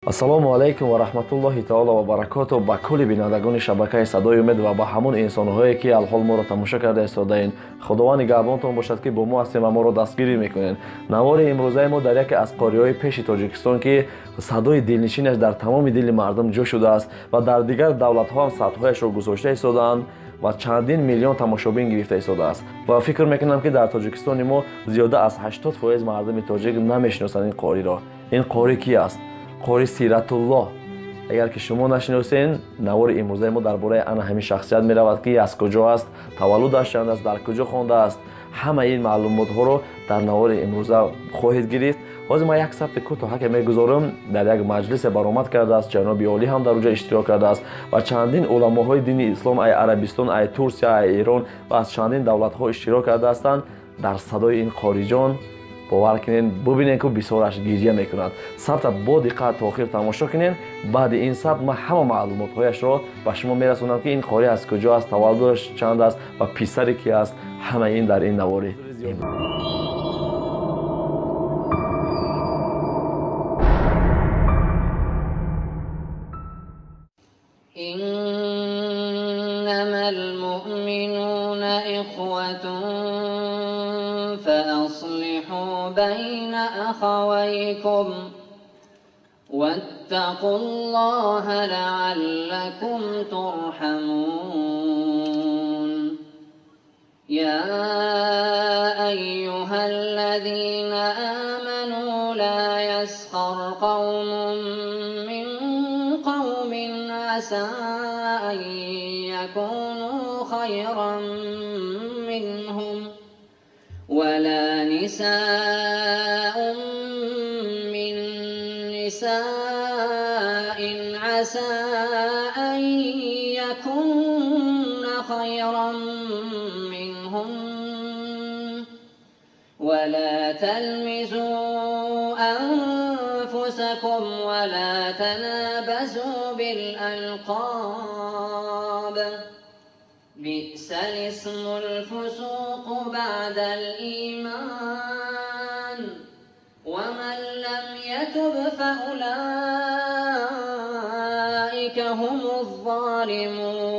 ассалому алайкум ва раҳматуллоҳи таоло ва баракоту ба кулли бинандагони шабакаи садои умед ва ба ҳамон инсонҳое ки алҳол моро тамошо карда истодаед. Худованд нигаҳбонтон бошад ки бо мо ҳастем ва моро дастгирӣ мекунед. Навори имрӯзаи мо дар яке аз қориҳои пеши Тоҷикистон ки садои дилнишинаш дар тамоми дили мардум ҷо шудааст ва дар дигар давлатҳо ҳам садҳояшро гузошта истодаанд ва чандин миллион тамошобин гирифта истодааст. Ва фикр мекунам ки дар Тоҷикистони мо зиёда аз 80% мардуми тоҷик намешиносанд ин қориро. Ин қори ки аст? قاری سیرتالله. اگر که شما نشناسین، نوار امروزه ما درباره آن همین شخصیت می رود که از کجا است، تولدش چند است، در کجا خوانده است، همه این معلومات ها رو در نوار امروزه خواهید گرفت. حاضر ما یک ثبت کوتاه که میگذارم در یک مجلس برآمد کرده است، جناب عالی هم در اونجا اشتراک کرده است و چندین علماهای دین اسلام ای عربستان، ای ترکیه، ای ایران و از چندین دولت ها اشتراک کرده هستند در صدای این قاری جان. باور کنین ببینین که بسیارش گریه میکنند. ثبت با دقت تا آخر تماشا کنین. بعد این ثبت ما همه معلومات هایش را به شما میرسونم که این قاری از کجا است، تولدش چند است و پسری کی است. همه این در این نواری. إنما المؤمنون إخوة فأصلحوا بين أخويكم واتقوا الله لعلكم ترحمون يا أيها الذين آمنوا لا يسخر قوم من قوم عسى أن يكونوا خيرا منهم ولا نساء من نساء عسى أن يكون خيرا منهم ولا تلمزوا أنفسكم ولا تنابزوا بالألقاب بئس الاسم الفسوق بعد الإيمان ومن لم يتب فأولئك هم الظالمون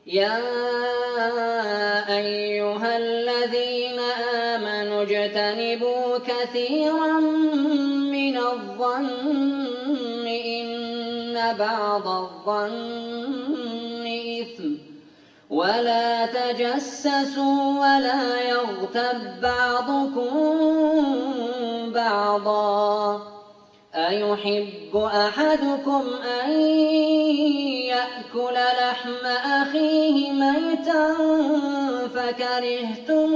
يا أيها الذين آمنوا اجتنبوا كثيرا من الظن إن بعض الظن إثم ولا تجسسوا ولا يغتب بعضكم بعضا أيحب أحدكم أن يأكل لحم أخيه ميتا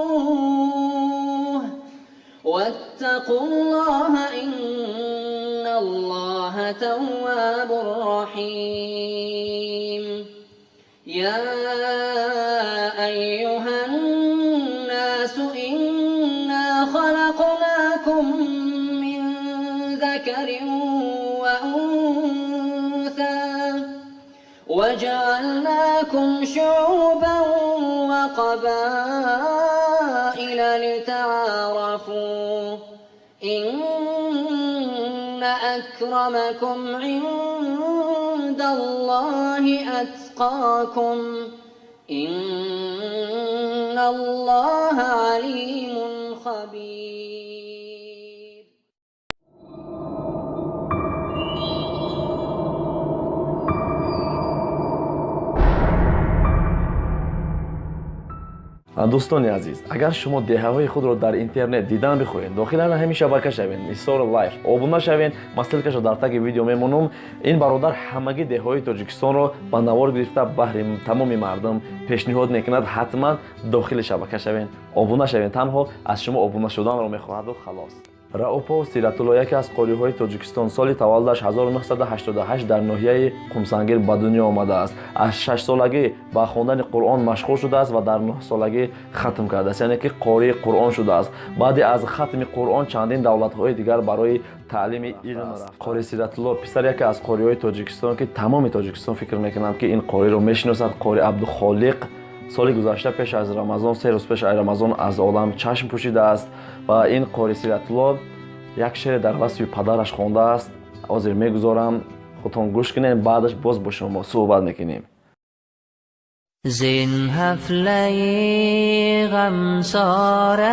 فكرهتموه واتقوا الله إن الله تواب رحيم يا أيها الناس إنا خلقناكم من ذكر وأنثى وجعلناكم شعوبا وقبائل لتعارفوا إن أكرمكم عند الله أتقاكم إن الله عليم خبير. دوستان عزیز، اگر شما دهه‌های خود را در اینترنت دیدن بخواهید، داخل همین شبکه شوین، ایثار لایف، آبونه شوین، مسئله در تگ ویدیو میمونم. این برادر همگی دهه‌های تاجیکستان را با نوار گرفته بهر تمام مردم پیشنهاد میکند حتما داخل شبکه شوین، آبونه شوین. تنها از شما آبونه شدن را میخواهد و خلاص. раупо сиратулло яке аз қориҳои тоҷикистон соли таваллудаш 1988 дар ноҳияи қумсангир ба дунё омадааст. аз 6 солагӣ ба хондани қуръон машғул шудааст ва дар 9 солагӣ хатм кардааст, яъне ки қории қуръон шудааст. баъди аз хатми қуръон чандин давлатҳои дигар барои таълими илм рафт. қори сиратулло писар яке аз қориҳои тоҷикистон ки тамоми тоҷикистон фикр мекунанд ки ин қориро мешиносад, қори абдухолиқ соли гузашта пеш аз рамазон, 3 рӯз пеш аз рамазон аз олам чашм пӯшидааст ва ин қори сиратулло як шеър дар васфи падараш хондааст. ҳозир мегузорам, худтон гӯш кунед, баъдаш боз бо шумо суҳбат мекунем. زین حفله غمسارت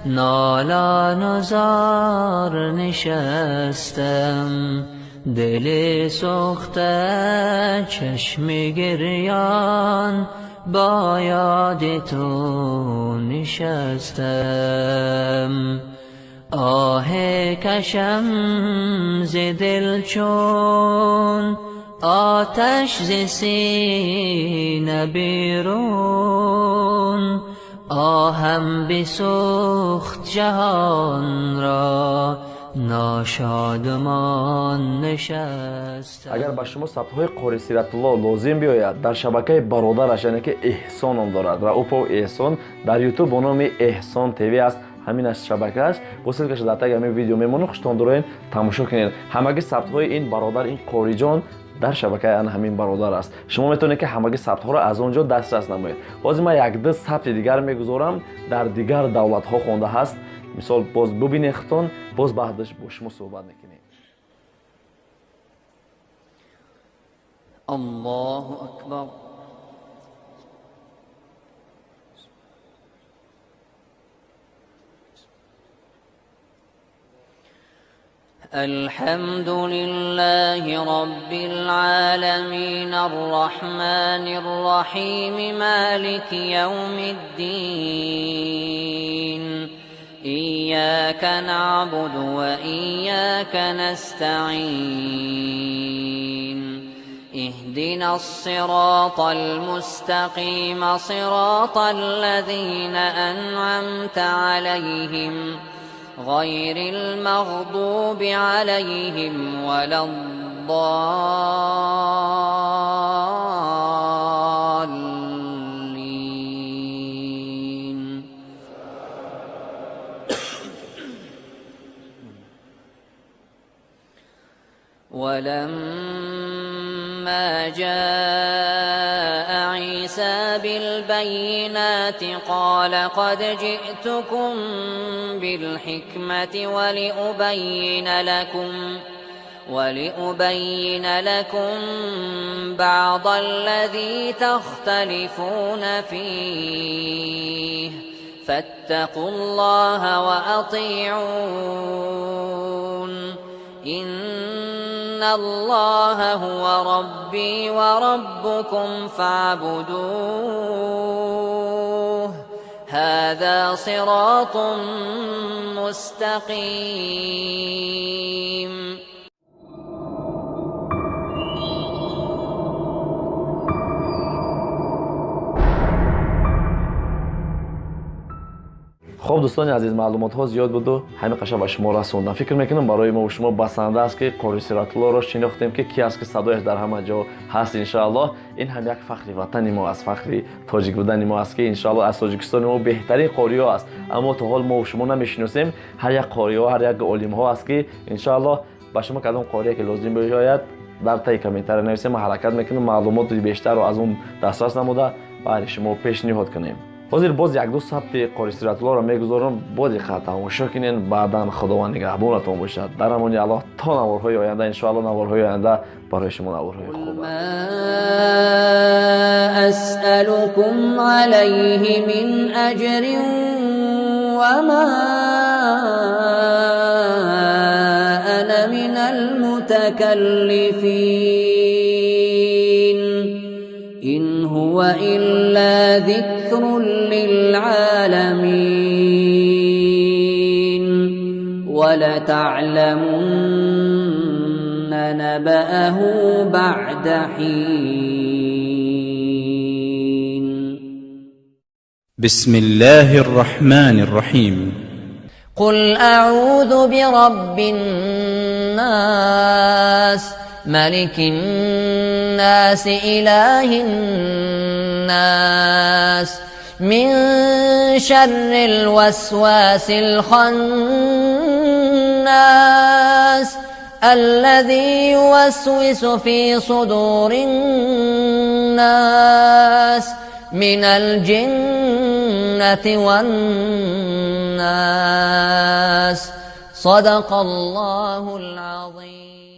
نالان و زار نشستم، دل سوخته چشم گریان با یاد تو نشستم. آه کشم ز دل چون آتش ز سینه بیرون، آهم بسوخت جهان را ناشادمان نشست. اگر با شما ثبت‌های قاری سیرت‌الله لازم بیاید، در شبکه برادرش یعنی که احسان نام دارد، رؤوف و احسان، در یوتیوب با نام احسان تیوی است. همین از شبکه‌اش با سلکش در تگ همین ویدیو میمونه، خوشتون دارین تماشا کنید. همگی ثبت‌های این برادر، این قاری جان در شبکه همین برادر است. شما میتونید که همگی ثبت‌ها را از اونجا دسترس نمایید. باز من یک دو ثبت دیگر میگذارم، در دیگر دولت‌ها خوانده هست. مثال باز ببینید خودتون، باز بعدش با شما صحبت میکنیم. الله اکبر. الحمد لله رب العالمين الرحمن الرحيم مالك يوم الدين إياك نعبد وإياك نستعين اهدنا الصراط المستقيم صراط الذين أنعمت عليهم غير المغضوب عليهم ولا الضالين. ولما جاء عيسى بالبينات قال قد جئتكم بالحكمة ولأبين لكم بعض الذي تختلفون فيه فاتقوا الله وأطيعون إن الله هو ربي وربكم فاعبدوه هذا صراط مستقيم. خب دوستان عزیز، معلومات ها زیاد بود و همین قشنگ به شما رسوندم. فکر میکنم برای ما و شما بسنده است که قاری سیرت‌الله را شناختیم که کی است که صدایش در همه جا هست. ان الله این هم یک فخر وطن ما است، فخر تاجیک بودن ما است که ان الله از تاجیکستان ما بهترین قاری ها است. اما تا حال ما و شما نمیشناسیم. هر یک قاری ها، هر یک عالم ها است که ان الله به شما کدام قاری که لازم بیاید در تای کامنتر نویسیم، ما حرکت میکنیم معلومات بیشتر رو از اون دسترس نموده برای شما پیشنهاد کنیم. حاضر باز یک دو ثبت قاری سیرت‌الله را میگذارم، باز خط تماشا کنین، بعداً خداوند نگهبانتون باشد. در امان الله تا نوارهای آینده ان شاء الله، نوارهای آینده برای شما نوارهای خوب است. اسألكم عليه من اجر وما انا من المتكلفين إن هو إلا ذكر للعالمين ولتعلمن نبأه بعد حين. بسم الله الرحمن الرحيم. قل أعوذ برب الناس ملك الناس إله الناس من شر الوسواس الخناس الذي يوسوس في صدور الناس من الجنة والناس. صدق الله العظيم.